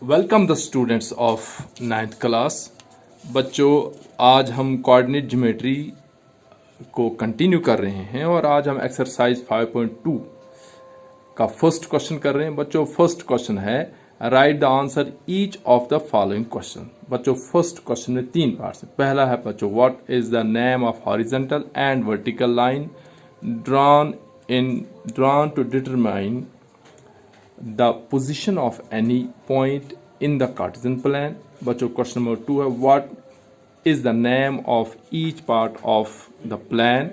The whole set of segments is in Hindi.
Welcome the students of 9th class. बच्चों, आज हम कोऑर्डिनेट ज्योमेट्री को कंटिन्यू कर रहे हैं और आज हम एक्सरसाइज 5.2 का फर्स्ट क्वेश्चन कर रहे हैं। बच्चों, फर्स्ट क्वेश्चन है right the answer each of the following question. बच्चों, फर्स्ट क्वेश्चन में 3 पार्ट्स हैं। पहला है बच्चों, what is the name of horizontal and vertical line drawn to determine the position of any point in the Cartesian plan। बच्चों, क्वेश्चन नंबर 2 है what is the name of each part of the plan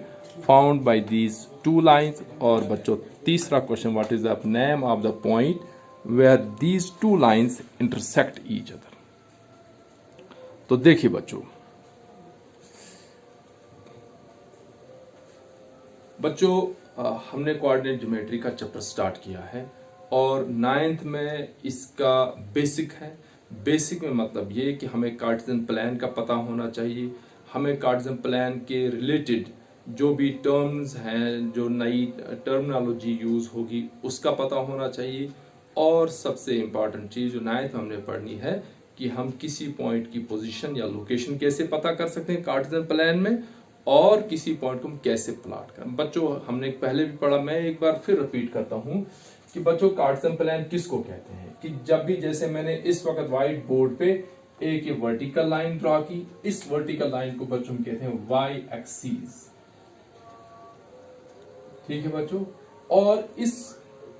found by these two lines। और बच्चों, तीसरा question what is the name of the point where these two lines intersect each other। तो देखिए बच्चों हमने कोऑर्डिनेट ज्योमेट्री का चैप्टर स्टार्ट किया है और 9th में इसका बेसिक है। बेसिक में मतलब ये कि हमें कार्टेशियन प्लान का पता होना चाहिए, हमें कार्टेशियन प्लान के रिलेटेड जो भी टर्म्स हैं, जो नई टर्मिनोलॉजी यूज होगी उसका पता होना चाहिए। और सबसे इम्पॉर्टेंट चीज़ जो 9th में हमने पढ़नी है कि हम किसी पॉइंट की पोजीशन या लोकेशन कैसे पता कर सकते हैं कार्टेशियन प्लान में, और किसी पॉइंट को हम कैसे प्लॉट करें। बच्चों, हमने पहले भी पढ़ा, मैं एक बार फिर रिपीट करता हूं कि बच्चों कार्टेशियन प्लान किसको कहते हैं कि जब भी जैसे मैंने इस वक्त व्हाइट बोर्ड पे एक वर्टिकल लाइन ड्रॉ की, इस वर्टिकल लाइन को बच्चों हम कहते हैं वाई एक्सिस। ठीक है बच्चों। और इस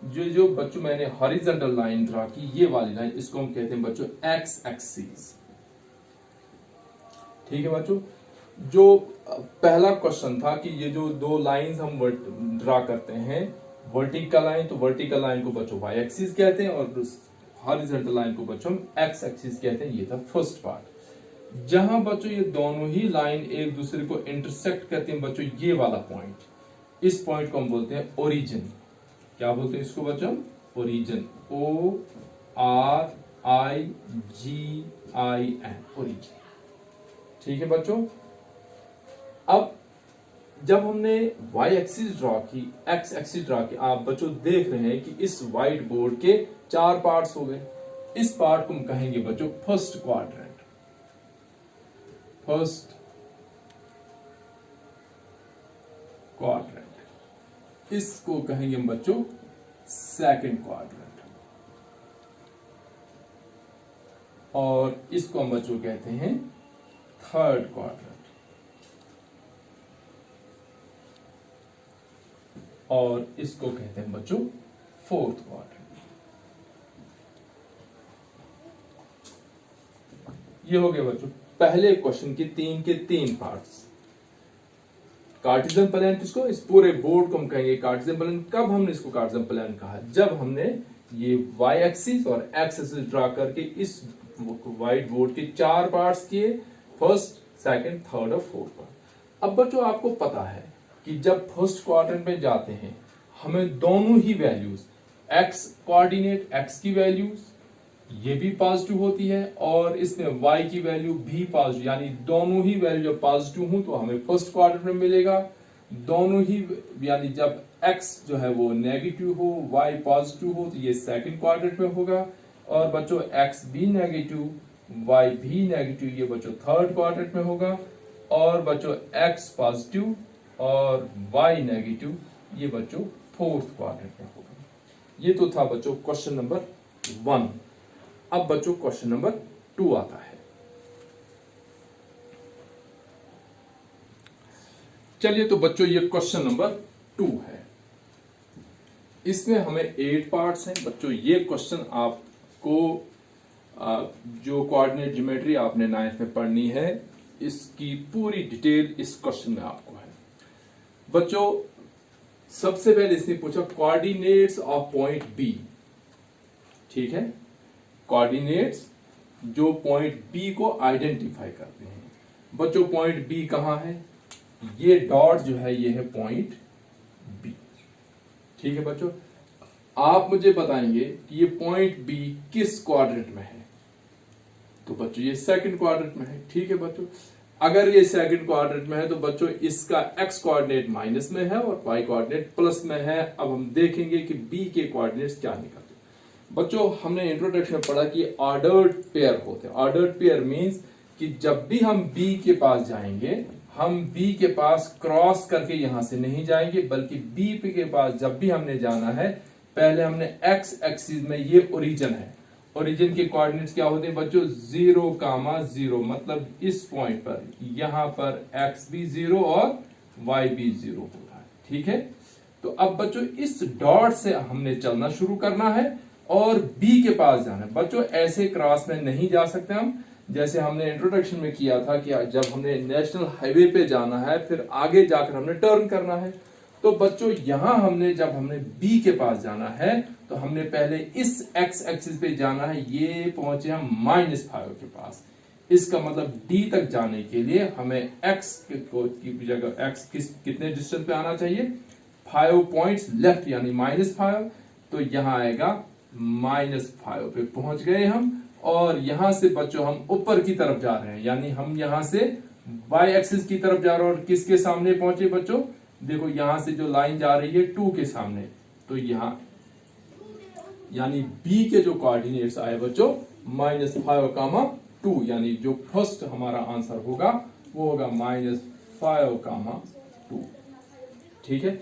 जो बच्चों मैंने हॉरिजॉन्टल लाइन ड्रॉ की, ये वाली लाइन, इसको हम कहते हैं बच्चों एक्स एक्सिस। ठीक है बच्चों। जो पहला क्वेश्चन था कि ये जो दो लाइंस हम ड्रा करते हैं, वर्टिकल लाइन, तो वर्टिकल लाइन को बच्चों वाई एक्सिस कहते हैं और हॉरिजॉन्टल लाइन को बच्चों एक्स एक्सिस कहते हैं। ये था फर्स्ट पार्ट। जहां बच्चों ये दोनों ही लाइन एक दूसरे को इंटरसेक्ट करते हैं बच्चों, ये वाला पॉइंट, इस पॉइंट को हम बोलते हैं ओरिजिन। क्या बोलते हैं इसको बच्चों? ओरिजिन। ORIGIN, origin. ठीक है बच्चों। अब जब हमने y एक्सिस ड्रॉ की, x एक्सिस ड्रॉ की, आप बच्चों देख रहे हैं कि इस व्हाइट बोर्ड के 4 पार्ट्स हो गए। इस पार्ट को हम कहेंगे बच्चों फर्स्ट क्वाड्रेंट। First quadrant. इसको कहेंगे हम बच्चों सेकंड क्वाड्रेंट, और इसको हम बच्चों कहते हैं थर्ड क्वाड्रेंट, और इसको कहते हैं बच्चों फोर्थ क्वाड्रेंट। ये हो गए बच्चों पहले क्वेश्चन के 3 पार्ट्स। कार्टेशियन प्लान किसको? इस पूरे बोर्ड को हम कहेंगे कार्टेशियन प्लान। कब हमने इसको कार्टेशियन प्लान कहा? जब हमने ये वाई एक्सिस और एक्स एक्सिस ड्रा करके इस व्हाइट बोर्ड के 4 पार्ट्स किए, फर्स्ट, सेकंड, थर्ड और फोर्थ पार्ट। अब बच्चों आपको पता है कि जब फर्स्ट क्वाड्रेंट में जाते हैं हमें दोनों ही वैल्यूज, एक्स कोऑर्डिनेट, एक्स की वैल्यूज ये भी पॉजिटिव होती है और इसमें वाई की वैल्यू भी पॉजिटिव, यानी दोनों ही वैल्यू जब पॉजिटिव हो तो हमें फर्स्ट क्वाड्रेंट में मिलेगा। दोनों ही, यानी जब एक्स जो है वो नेगेटिव हो, वाई पॉजिटिव हो, तो ये सेकंड क्वाड्रेंट में होगा। और बच्चों एक्स भी नेगेटिव, वाई भी नेगेटिव, ये बच्चों थर्ड क्वाड्रेंट में होगा। और बच्चों एक्स पॉजिटिव और y नेगेटिव, ये बच्चों फोर्थ क्वाड्रेंट में होगा। ये तो था बच्चों क्वेश्चन नंबर 1। अब बच्चों क्वेश्चन नंबर 2 आता है। चलिए, तो बच्चों ये क्वेश्चन नंबर 2 है। इसमें हमें 8 पार्ट्स हैं बच्चों। ये क्वेश्चन आपको जो कोऑर्डिनेट ज्योमेट्री आपने 9th में पढ़नी है, इसकी पूरी डिटेल इस क्वेश्चन में आपको है बच्चों। सबसे पहले इसने पूछा कोऑर्डिनेट्स ऑफ पॉइंट बी। ठीक है, कोऑर्डिनेट्स जो पॉइंट बी को आइडेंटिफाई करते हैं। बच्चों पॉइंट बी कहां है? ये डॉट जो है ये है पॉइंट बी। ठीक है बच्चों, आप मुझे बताएंगे कि ये पॉइंट बी किस क्वाड्रेंट में है? तो बच्चों ये सेकंड क्वाड्रेंट में है। ठीक है बच्चों, अगर ये सेकंड क्वाड्रेंट में है तो बच्चों इसका एक्स कोऑर्डिनेट माइनस में है और वाई कोऑर्डिनेट प्लस में है। अब हम देखेंगे कि बी के कोऑर्डिनेट्स क्या निकलते। बच्चों हमने इंट्रोडक्शन में पढ़ा कि ऑर्डर्ड पेयर होते हैं। ऑर्डर्ड पेयर मींस कि जब भी हम बी के पास जाएंगे, हम बी के पास क्रॉस करके यहां से नहीं जाएंगे, बल्कि बी के पास जब भी हमने जाना है, पहले हमने एक्स एक्सिस में, ये ओरिजिन है, ओरिजिन के कोऑर्डिनेट्स क्या होते हैं बच्चों, 0, 0, मतलब इस पॉइंट पर, यहां पर एक्स भी 0 और वाई भी 0 हो रहा है। ठीक है, तो अब बच्चों इस डॉट से हमने चलना शुरू करना है और बी के पास जाना है। बच्चों ऐसे क्रॉस में नहीं जा सकते हम, जैसे हमने इंट्रोडक्शन में किया था कि जब हमने नेशनल हाईवे पे जाना है, फिर आगे जाकर हमने टर्न करना है। तो बच्चों यहां जब हमने बी के पास जाना है, तो हमने पहले इस एक्स एक्सिस पे जाना है, ये पहुंचे हम -5 के पास। इसका मतलब डी तक जाने के लिए हमें एक्स की जगह एक्स कितने डिस्टेंस पे आना चाहिए, 5 पॉइंट्स लेफ्ट, यानी -5। तो यहां आएगा -5 पे पहुंच गए हम, और यहां से बच्चों हम ऊपर की तरफ जा रहे हैं, यानी हम यहां से वाई एक्सिस की तरफ जा रहे हैं। और किसके सामने पहुंचे बच्चों, देखो यहां से जो लाइन जा रही है 2 के सामने, तो यहां यानी बी के जो कोऑर्डिनेट्स आए बच्चों -5, 2, यानी जो फर्स्ट हमारा आंसर होगा वो होगा -5, 2। ठीक है,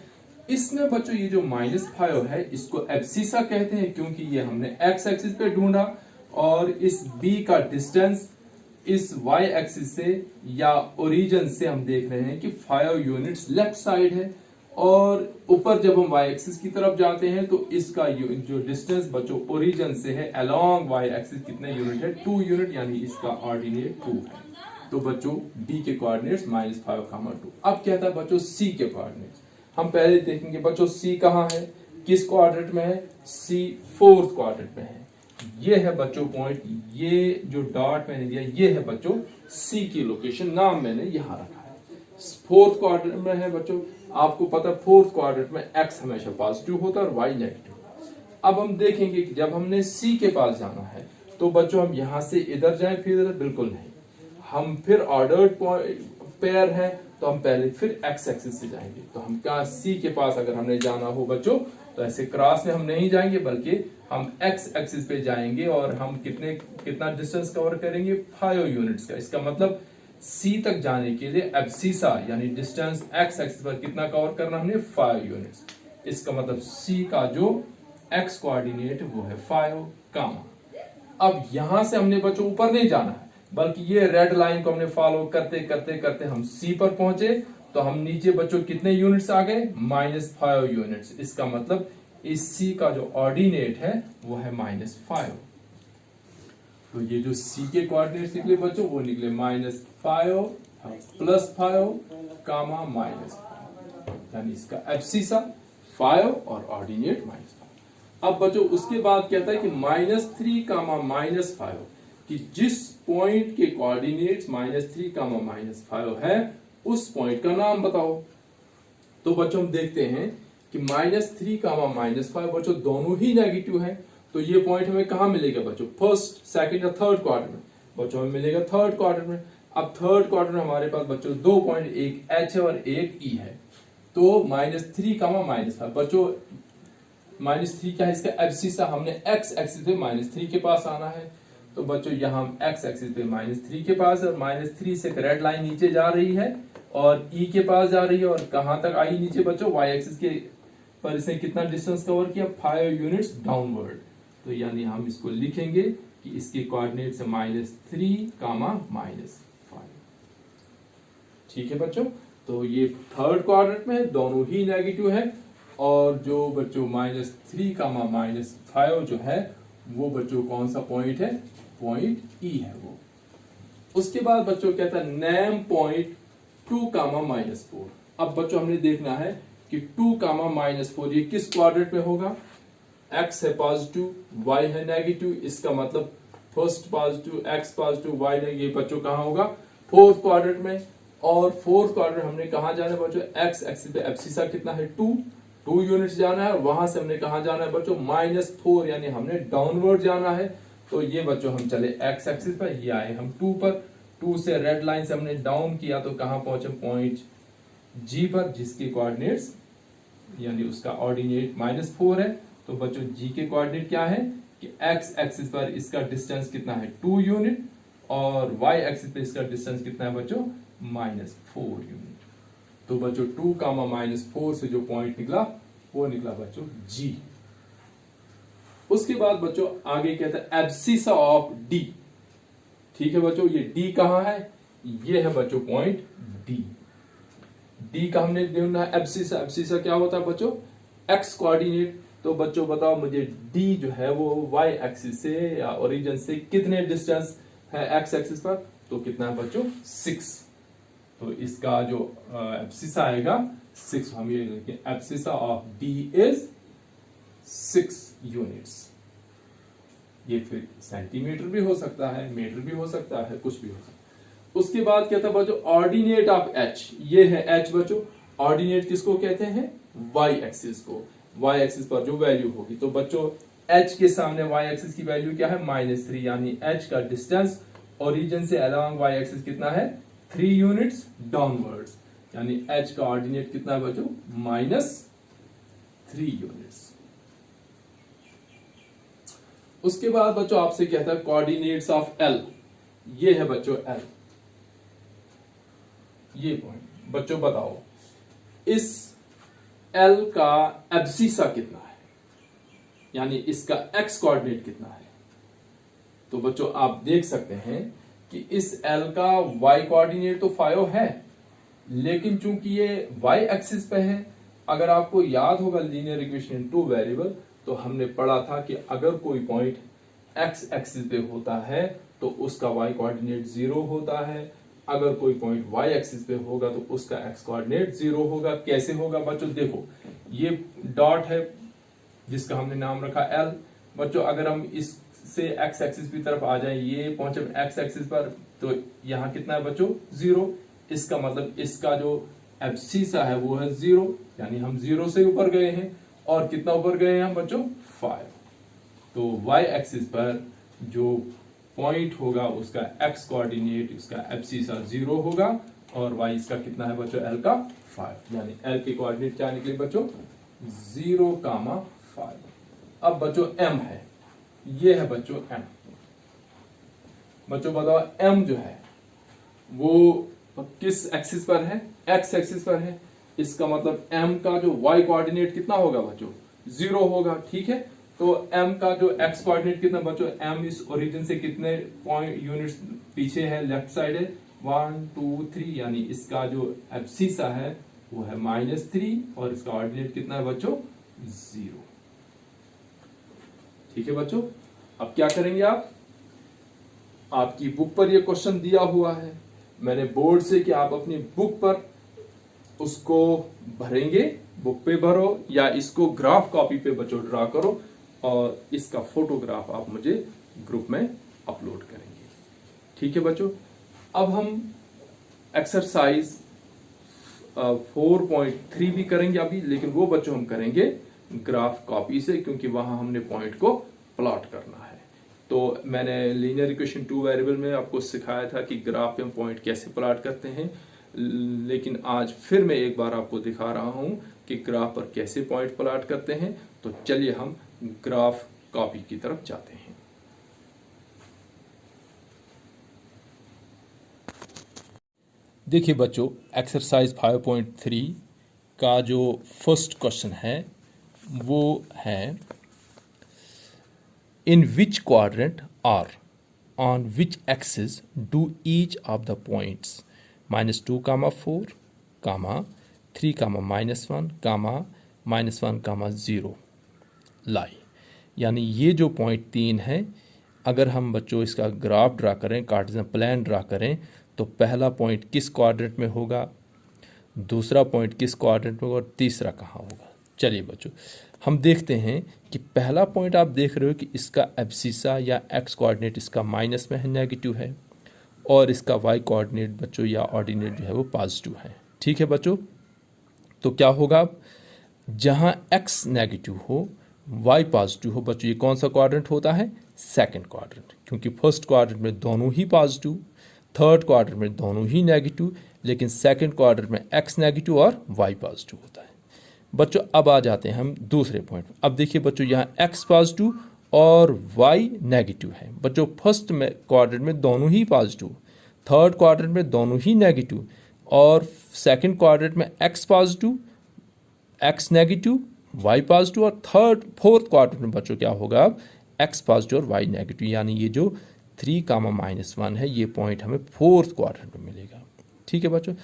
इसमें बच्चों ये जो -5 है, इसको एब्सिसा कहते हैं, क्योंकि ये हमने एक्स एक्सिस पे ढूंढा, और इस बी का डिस्टेंस इस वाई एक्सिस से या ओरिजिन से हम देख रहे हैं कि 5 यूनिट्स लेफ्ट साइड है, और ऊपर जब हम वाई एक्सिस की तरफ जाते हैं तो इसका जो डिस्टेंस बच्चों ओरिजिन से है अलोंग वाई एक्सिस कितने यूनिट है, 2 यूनिट, यानी इसका ऑर्डिनेट 2 है। तो बच्चों डी के कोऑर्डिनेट्स -5, 2। अब क्या था बच्चों सी के कोऑर्डिनेट्स, हम पहले देखेंगे बच्चों सी कहां है, किस क्वाड्रेंट में है, सी 4th क्वाड्रेंट में है। ये है बच्चों पॉइंट, ये जो डॉट मैंने दिया ये है बच्चों सी की लोकेशन, नाम मैंने यहां रखा है। 4th क्वाड्रेंट में है बच्चों, आपको पता है 4th क्वाड्रेंट में एक्स हमेशा पॉजिटिव होता है और वाई नेगेटिव। अब हम देखेंगे कि जब हमने सी के पास जाना है, तो बच्चों हम यहां से इधर जाएं फिर इधर, बिल्कुल नहीं, हम फिर ऑर्डर्ड पेयर है, तो हम पहले फिर एक्स एक्सिस से जाएंगे। तो हम क्या, सी के पास अगर हमने जाना हो बच्चों, तो ऐसे क्रॉस में हम नहीं जाएंगे, बल्कि हम एक्स एक्सिस पे जाएंगे, और हम कितना डिस्टेंस कवर करेंगे, 5 यूनिट्स का। इसका मतलब सी तक जाने के लिए एब्सिसा यानी डिस्टेंस एक्स एक्सिस पर कितना कवर करना हमने, 5 यूनिट्स। इसका मतलब सी का जो एक्स कोऑर्डिनेट वो है 5, अब यहां से हमने बच्चों ऊपर नहीं जाना है, बल्कि ये रेड लाइन को हमने फॉलो करते करते करते हम सी पर पहुंचे, तो हम नीचे बच्चों कितने यूनिट्स आ गए, -5 यूनिट्स। इसका मतलब इस सी का जो ऑर्डिनेट है वो है -5। तो ये जो सी के कोऑर्डिनेट्स निकले बच्चों वो निकले -5, +5, -5, यानी इसका एब्सिसा 5 और ऑर्डिनेट -5। अब बच्चों उसके बाद कहता है कि -3, -5, कि जिस पॉइंट के कोऑर्डिनेट्स -3, -5 है, उस पॉइंट का नाम बताओ। तो बच्चों हम देखते हैं कि -3, -5 बच्चों दोनों ही नेगेटिव हैं, तो ये पॉइंट हमें कहां मिलेगा बच्चों, फर्स्ट, सेकंड या थर्ड क्वाड्रेंट में, बच्चों हमें मिलेगा थर्ड क्वाड्रेंट में। अब थर्ड क्वाड्रेंट में हमारे पास बच्चों 2 पॉइंट, एक एच है और एक ई है, तो -3, -5 बच्चों, -3 क्या है, इसका एब्सिसा, हमने एक्स एक्सिस पे -3 के पास आना है, तो बच्चों यहां हम एक्स एक्सिस पे -3 के पास है, -3 से रेड लाइन नीचे जा रही है और ई के पास जा रही है, और कहां तक आई नीचे बच्चों, वाई एक्सिस के पर इसने कितना डिस्टेंस कवर किया, 5 यूनिट्स डाउनवर्ड। तो यानी हम इसको लिखेंगे कि इसके कोऑर्डिनेट्स है -3, -5। ठीक है बच्चों, तो ये थर्ड क्वाड्रेंट में है, दोनों ही नेगेटिव है, और जो बच्चों -3, -5 जो है वो बच्चों कौन सा पॉइंट है, पॉइंट ई है वो। उसके बाद बच्चों कहता है नेम पॉइंट 2, -4। अब बच्चों हमने देखना है कि 2, -4 ये किस क्वाड्रेंट में होगा, एक्स है पॉजिटिव, वाई है नेगेटिव, इसका मतलब first positive, x positive, y negative, ये बच्चों कहां होगा, 4th क्वाड्रेंट में। और 4th क्वाड्रेंट हमने कहां जाना है बच्चों, एक्स एक्सिस पे एब्सिसा कितना है, 2 यूनिट्स जाना है, और वहां से हमने कहां जाना है बच्चों, -4, यानी हमने डाउनवर्ड जाना है। तो ये बच्चों हम चले एक्स एक्सिस पर, ये आए हम 2 पर, 2 से रेड लाइन से हमने डाउन किया, तो कहां पहुंचे, पॉइंट जी पर, जिसके कोऑर्डिनेट्स यानी उसका ऑर्डिनेट -4 है। तो बच्चों जी के कोऑर्डिनेट क्या है, कि एक्स एक्सिस पर इसका डिस्टेंस कितना है 2 यूनिट और वाई एक्सिस पे इसका डिस्टेंस कितना है बच्चों -4 यूनिट। तो बच्चों 2, -4 से जो पॉइंट निकला वो निकला बच्चों जी। उसके बाद बच्चों आगे कहता है एब्सिसा ऑफ डी। ठीक है बच्चों, ये डी कहां है, ये है बच्चों पॉइंट डी। डी का हमने ढूंढना है एब्सिसा। एब्सिसा क्या होता है बच्चों, एक्स कोऑर्डिनेट। तो बच्चों बताओ मुझे डी जो है वो वाई एक्सिस से या ओरिजिन से कितने डिस्टेंस है एक्स एक्सिस पर, तो कितना है बच्चों 6। तो इसका जो एब्सिसा आएगा 6। हम ये लिखें abscissa of D is 6 units. ये फिर सेंटीमीटर भी हो सकता है, मीटर भी हो सकता है, कुछ भी हो सकता है। उसके बाद क्या था बच्चों ऑर्डिनेट ऑफ एच। ये है एच बच्चों। ऑर्डिनेट किसको कहते हैं, वाई एक्सिस को। वाई एक्सिस पर जो वैल्यू होगी, तो बच्चों एच के सामने वाई एक्सिस की वैल्यू क्या है -3, यानी एच का डिस्टेंस ओरिजिन से अलोंग वाई एक्सिस कितना है 3 यूनिट्स डाउनवर्ड्स, यानी एच का ऑर्डिनेट कितना है बच्चों -3 यूनिट्स। उसके बाद बच्चों आपसे कहता है कोऑर्डिनेट्स ऑफ एल। ये है बच्चों एल, ये पॉइंट। बच्चों बताओ इस एल का एब्सिसा कितना है, यानी इसका एक्स कोऑर्डिनेट कितना है। तो बच्चों आप देख सकते हैं कि इस एल का वाई कोऑर्डिनेट तो 5 है, लेकिन चूंकि ये वाई एक्सिस पे है, अगर आपको याद होगा लीनियर इक्वेशन इन 2 वेरिएबल, तो हमने पढ़ा था कि अगर कोई पॉइंट एक्स एक्सिस पे होता है तो उसका वाई कोऑर्डिनेट 0 होता है, अगर कोई पॉइंट वाई एक्सिस पे होगा तो उसका एक्स कोऑर्डिनेट 0 होगा। कैसे होगा बच्चों, देखो ये डॉट है जिसका हमने नाम रखा एल। बच्चों अगर हम इससे एक्स एक्सिस की तरफ आ जाए, ये पहुंचे एक्स एक्सिस पर, तो यहां कितना है बच्चों 0। इसका मतलब इसका जो एब्सिसा है वो है 0, यानी हम 0 से ऊपर गए हैं। और कितना ऊपर गए हैं हम बच्चों 5। तो वाई एक्सिस पर जो पॉइंट होगा उसका एक्स कोऑर्डिनेट, उसका एब्सिसा 0 होगा, और वाई इसका कितना है बच्चों एल का 5, यानी एल के कोऑर्डिनेट क्या निकले बच्चों 0,5। अब बच्चों एम है, ये है बच्चों एम। बच्चों बताओ एम जो है वो किस एक्सिस पर है, एक्स एक्सिस पर है। इसका मतलब एम का जो वाई कोऑर्डिनेट कितना होगा बच्चों 0 होगा। ठीक है, तो m का जो x कोऑर्डिनेट कितना बच्चों, m इस ओरिजिन से कितने पॉइंट यूनिट्स पीछे है, लेफ्ट साइड है 1 2 3, यानी इसका जो एब्सिसा है वो है -3 और इसका ऑर्डिनेट कितना है बच्चों 0। ठीक है बच्चों, अब क्या करेंगे आप, आपकी बुक पर ये क्वेश्चन दिया हुआ है, मैंने बोर्ड से कि आप अपनी बुक पर उसको भरेंगे, बुक पे भरो या इसको ग्राफ कॉपी पे बच्चों ड्रा करो और इसका फोटोग्राफ आप मुझे ग्रुप में अपलोड करेंगे। ठीक है बच्चों, अब हम एक्सरसाइज 4.3 भी करेंगे अभी, लेकिन वो बच्चों हम करेंगे ग्राफ कॉपी से, क्योंकि वहां हमने पॉइंट को प्लॉट करना है। तो मैंने लीनियर इक्वेशन 2 वेरिएबल में आपको सिखाया था कि ग्राफ में पॉइंट कैसे प्लॉट करते हैं, लेकिन आज फिर मैं एक बार आपको दिखा रहा हूं कि ग्राफ पर कैसे पॉइंट प्लॉट करते हैं। तो चलिए हम ग्राफ कॉपी की तरफ जाते हैं। देखिए बच्चों, एक्सरसाइज 5.3 का जो फर्स्ट क्वेश्चन है वो है in which quadrant or on which axis do each of the points -2, 4, -3, -1, -1, 0 lie. यानी ये जो पॉइंट 3 है, अगर हम बच्चों इसका ग्राफ ड्रा करें, कार्टेशियन प्लान ड्रा करें, तो पहला पॉइंट किस क्वाड्रेंट में होगा, दूसरा पॉइंट किस क्वाड्रेंट में होगा और तीसरा कहाँ होगा। चलिए बच्चों हम देखते हैं कि पहला पॉइंट आप देख रहे हो कि इसका एब्सिसा या एक्स कोऑर्डिनेट इसका माइनस में है, नेगेटिव है, और इसका वाई कोऑर्डिनेट बच्चों या ऑर्डिनेट जो है वो पॉजिटिव है। ठीक है बच्चों, तो क्या होगा, जहाँ एक्स नेगेटिव हो वाई पॉजिटिव हो, बच्चों ये कौन सा क्वाड्रेंट होता है, सेकंड क्वाड्रेंट, क्योंकि फर्स्ट क्वाड्रेंट में दोनों ही पॉजिटिव, थर्ड क्वाड्रेंट में दोनों ही नेगेटिव, लेकिन सेकंड क्वाड्रेंट में एक्स नेगेटिव और वाई पॉजिटिव होता है। बच्चों अब आ जाते हैं हम दूसरे पॉइंट पर। अब देखिए बच्चों, यहाँ एक्स पॉजिटिव और y नेगेटिव है। बच्चों फर्स्ट में क्वाड्रेंट में दोनों ही पॉजिटिव, थर्ड क्वाड्रेंट में दोनों ही नेगेटिव, और सेकंड क्वाड्रेंट में x positive, x negative, y positive, और फोर्थ क्वाड्रेंट में बच्चों क्या होगा अब x पॉजिटिव और y नेगेटिव। यानी ये जो 3, -1 है ये पॉइंट हमें फोर्थ क्वाड्रेंट में मिलेगा। ठीक है बच्चों,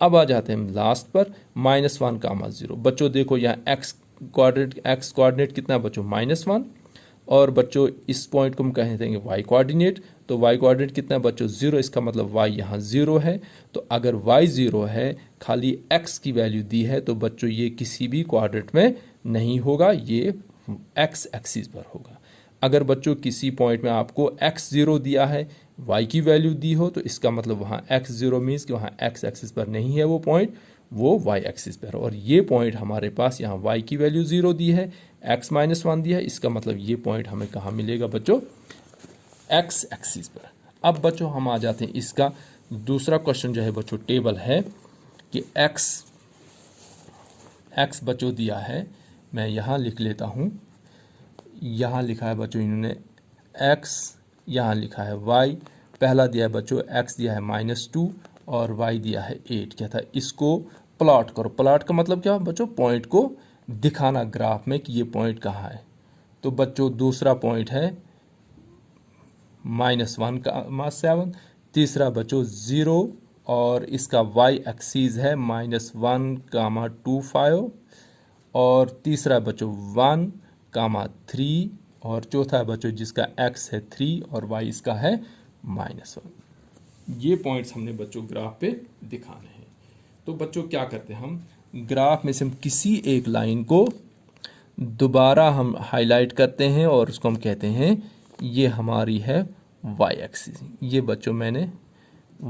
अब आ जाते हैं हम लास्ट पर -1, 0। बच्चों देखो यहाँ x कोऑर्डिनेट कितना है बच्चों -1, और बच्चों इस पॉइंट को हम कह देंगे y कोऑर्डिनेट। तो y कोऑर्डिनेट कितना है बच्चों 0, इसका मतलब y यहाँ 0 है। तो अगर y 0 है, खाली x की वैल्यू दी है, तो बच्चों ये किसी भी क्वाड्रेंट में नहीं होगा, ये x एक्सिस पर होगा। अगर बच्चों किसी पॉइंट में आपको x 0 दिया है, y की वैल्यू दी हो, तो इसका मतलब वहाँ x 0 मीन्स कि वहाँ x एक्सिस पर नहीं है वो पॉइंट, वो y एक्सिस पर। और ये पॉइंट हमारे पास यहाँ y की वैल्यू 0 दी है, x -1 दिया है, इसका मतलब ये पॉइंट हमें कहाँ मिलेगा बच्चों x एक्सिस पर। अब बच्चों हम आ जाते हैं, इसका दूसरा क्वेश्चन जो है बच्चों टेबल है कि x बच्चों दिया है, मैं यहाँ लिख लेता हूँ। यहाँ लिखा है बच्चों इन्होंने x, यहाँ लिखा है y। पहला दिया है बच्चों x दिया है -2 और y दिया है 8। क्या था, इसको प्लॉट करो। प्लॉट का मतलब क्या बच्चों, पॉइंट को दिखाना ग्राफ में कि ये पॉइंट कहाँ है। तो बच्चों दूसरा पॉइंट है -1, 7। तीसरा बच्चों 0 और इसका y एक्सिस है -1, 2, 5। और तीसरा बच्चों 1, 3। और चौथा है बच्चों जिसका x है 3 और y इसका है -1। ये पॉइंट्स हमने बच्चों ग्राफ पे दिखाने हैं। तो बच्चों क्या करते हैं, हम ग्राफ में से हम किसी एक लाइन को दोबारा हम हाईलाइट करते हैं और उसको हम कहते हैं ये हमारी है y एक्सिस। ये बच्चों मैंने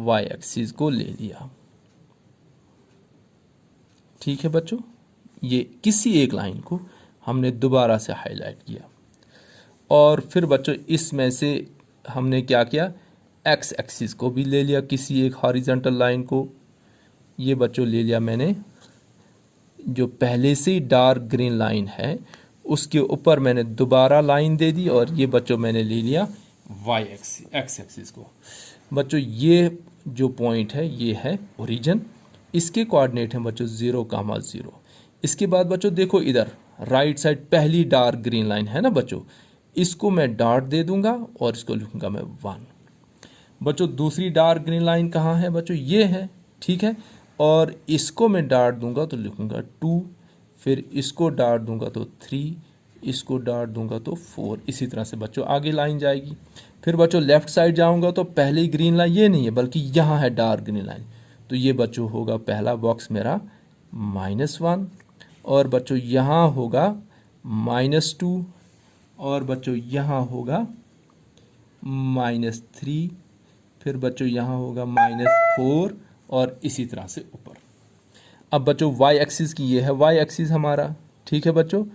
y एक्सिस को ले लिया। ठीक है बच्चों, ये किसी एक लाइन को हमने दोबारा से हाईलाइट किया। और फिर बच्चों इसमें से हमने क्या किया, x एक्सिस को भी ले लिया, किसी एक हॉरिजॉन्टल लाइन को। ये बच्चों ले लिया मैंने, जो पहले से ही डार्क ग्रीन लाइन है उसके ऊपर मैंने दोबारा लाइन दे दी, और ये बच्चों मैंने ले लिया y एक्सिस, x एक्सिस को। बच्चों ये जो पॉइंट है ये है ओरिजिन, इसके कोऑर्डिनेट हैं बच्चों 0, 0। इसके बाद बच्चों देखो इधर राइट साइड पहली डार्क ग्रीन लाइन है ना बच्चों, इसको मैं डॉट दे दूंगा और इसको लिखूंगा मैं 1। बच्चों दूसरी डार्क ग्रीन लाइन कहाँ है बच्चों, ये है। ठीक है, और इसको मैं डॉट दूंगा तो लिखूंगा 2, फिर इसको डॉट दूंगा तो 3, इसको डॉट दूंगा तो 4। इसी तरह से बच्चों आगे लाइन जाएगी। फिर बच्चों लेफ्ट साइड जाऊंगा तो पहली ग्रीन लाइन ये नहीं है बल्कि यहाँ है डार्क ग्रीन लाइन, तो ये बच्चों होगा पहला बॉक्स मेरा -1। और बच्चों यहाँ होगा -2, और बच्चों यहाँ होगा -3, फिर बच्चों यहाँ होगा -4, और इसी तरह से ऊपर। अब बच्चों y एक्सिस की ये है y एक्सिस हमारा। ठीक है बच्चों,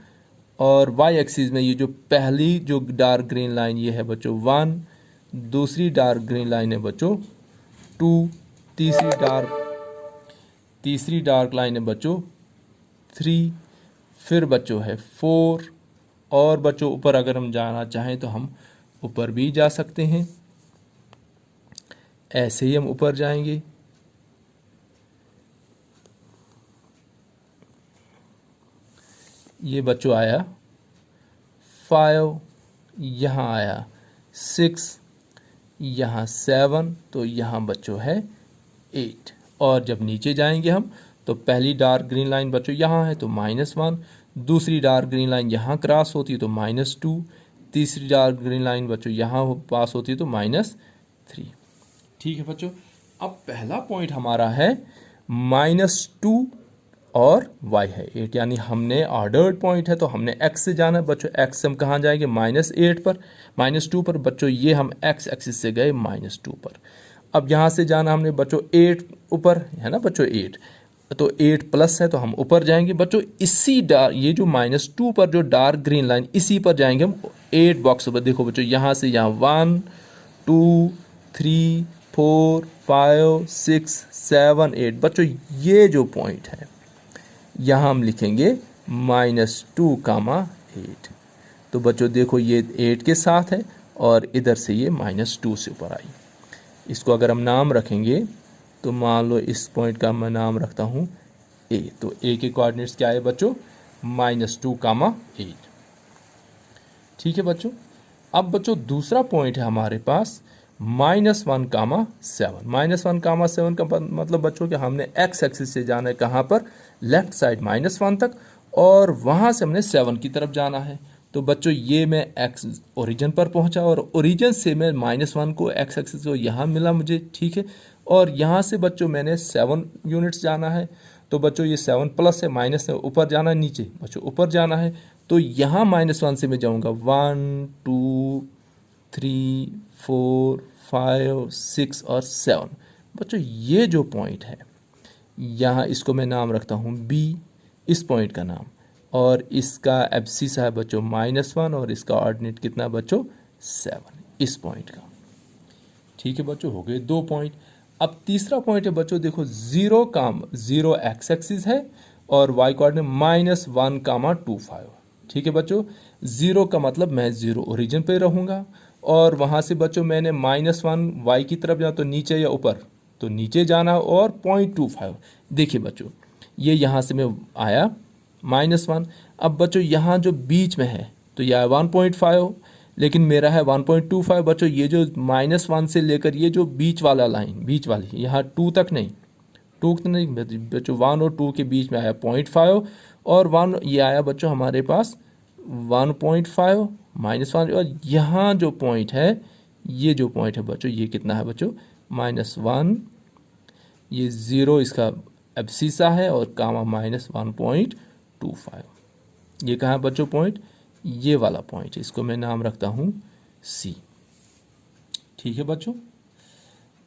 और y एक्सिस में ये जो पहली जो डार्क ग्रीन लाइन ये है बच्चों 1, दूसरी डार्क ग्रीन लाइन है बच्चों 2, तीसरी डार्क लाइन है बच्चों 3, फिर बच्चों है 4, और बच्चों ऊपर अगर हम जाना चाहें तो हम ऊपर भी जा सकते हैं। ऐसे ही हम ऊपर जाएंगे। ये बच्चों आया 5, यहाँ आया 6, यहाँ 7, तो यहाँ बच्चों है 8। और जब नीचे जाएंगे हम तो पहली डार्क ग्रीन लाइन बच्चों यहाँ है तो -1, दूसरी डार्क ग्रीन लाइन यहाँ क्रॉस होती है तो -2, तीसरी डार्क ग्रीन लाइन बच्चों यहाँ पास होती है तो -3। ठीक है बच्चों, अब पहला पॉइंट हमारा है -2 और y है 8, यानी हमने ऑर्डर्ड पॉइंट है तो हमने x से जाना है बच्चों। x से हम कहाँ जाएंगे -8 पर, -2 पर। बच्चों ये हम x एक्सिस से गए -2 पर। अब यहाँ से जाना हमने बच्चों 8 ऊपर है ना बच्चों 8, तो 8 प्लस है तो हम ऊपर जाएंगे बच्चों। इसी ये जो -2 पर जो डार्क ग्रीन लाइन इसी पर जाएंगे हम 8 बॉक्स पर। देखो बच्चों यहाँ से यहाँ 1, 2, 3, 4, 5, 6, 7, 8। बच्चों ये जो पॉइंट है यहाँ हम लिखेंगे -2, 8। तो बच्चों देखो ये 8 के साथ है और इधर से ये -2 से ऊपर आई। इसको अगर हम नाम रखेंगे तो मान लो इस पॉइंट का मैं नाम रखता हूँ ए। तो ए के कोऑर्डिनेट्स क्या है बच्चों? -2, 8। ठीक है बच्चों। अब बच्चों दूसरा पॉइंट है हमारे पास -1, 7। -1, 7 का मतलब बच्चों कि हमने एक्स एक्सिस से जाना है कहाँ पर? लेफ्ट साइड -1 तक, और वहाँ से हमने 7 की तरफ जाना है। तो बच्चों ये मैं एक्स ओरिजिन पर पहुँचा और ओरिजिन से मैं -1 को एक्स एक्सिस को यहाँ मिला मुझे, ठीक है। और यहाँ से बच्चों मैंने 7 यूनिट्स जाना है। तो बच्चों ये 7 प्लस है, माइनस है, ऊपर जाना है, नीचे बच्चों ऊपर जाना है। तो यहाँ -1 से मैं जाऊँगा 1, 2, 3, 4, 5, 6 और 7। बच्चों ये जो पॉइंट है यहाँ इसको मैं नाम रखता हूँ बी, इस पॉइंट का नाम, और इसका एब्सिस है बच्चों -1 और इसका ऑर्डिनेट कितना बच्चों? 7, इस पॉइंट का। ठीक है बच्चों, हो गए 2 पॉइंट। अब तीसरा पॉइंट है बच्चों, देखो 0 एक्स एक्सिस है और वाई कोऑर्डिनेट -1, 2, 5। ठीक है बच्चों, 0 का मतलब मैं 0 ओरिजिन पे रहूँगा, और वहाँ से बच्चों मैंने -1 वाई की तरफ जाना, तो नीचे या ऊपर? तो नीचे जाना, और 0.25। देखिए बच्चों ये यहाँ से मैं आया -1। अब बच्चों यहाँ जो बीच में है तो यह 1.5, लेकिन मेरा है 1.25। बच्चों ये जो -1 से लेकर ये जो बीच वाला लाइन, बीच वाली यहाँ 2 तक नहीं, 2 तक नहीं बच्चों, 1 और 2 के बीच में आया 0.5, और 1 ये आया बच्चों हमारे पास 1.5 -1। और यहाँ जो पॉइंट है, ये जो पॉइंट है बच्चों, ये कितना है बच्चों? -1। ये 0 इसका एब्सिसा है और कामा -1.25। ये कहाँ है बच्चों पॉइंट? ये वाला पॉइंट है, इसको मैं नाम रखता हूँ सी। ठीक है बच्चों।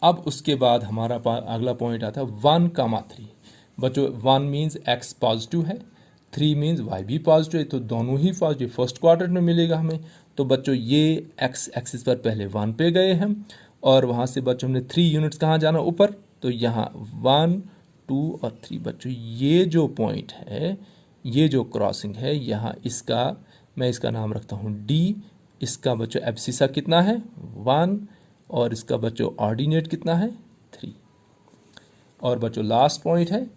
अब उसके बाद हमारा अगला पॉइंट आता है 1, 3। बच्चों 1 मीन्स एक्स पॉजिटिव है, 3 मीन्स वाई भी पॉजिटिव है, तो दोनों ही पॉजिटिव फर्स्ट क्वाड्रेंट में मिलेगा हमें। तो बच्चों ये एक्स एक्सिस पर पहले 1 पे गए हम, और वहाँ से बच्चों हमने 3 यूनिट्स कहाँ जाना? ऊपर। तो यहाँ 1, 2 और 3। बच्चों ये जो पॉइंट है, ये जो क्रॉसिंग है यहाँ, इसका मैं इसका नाम रखता हूँ डी। इसका बच्चों एब्सिसा कितना है? 1, और इसका बच्चों ऑर्डिनेट कितना है? 3। और बच्चों लास्ट पॉइंट है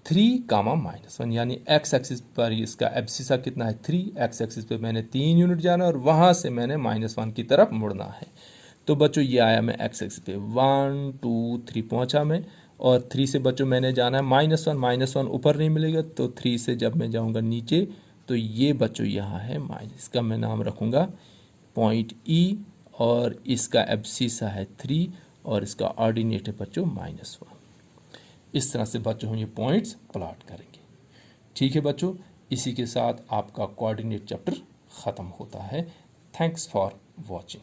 3, -1, यानी एक्स एक्सिस पर इसका एब्सिसा कितना है? 3। एक्स एक्सिस पे मैंने 3 यूनिट जाना और वहाँ से मैंने -1 की तरफ मुड़ना है। तो बच्चों ये आया मैं एक्स एक्सिस पे 1, 2, 3 पहुँचा मैं, और 3 से बच्चों मैंने जाना है -1 ऊपर नहीं मिलेगा, तो 3 से जब मैं जाऊँगा नीचे तो ये बच्चों यहाँ है माइनस, इसका मैं नाम रखूँगा पॉइंट ई, और इसका एब्सिसा है 3 और इसका ऑर्डिनेट है बच्चों -1। इस तरह से बच्चों हम ये पॉइंट्स प्लॉट करेंगे। ठीक है बच्चों, इसी के साथ आपका कोऑर्डिनेट चैप्टर ख़त्म होता है। Thanks for watching.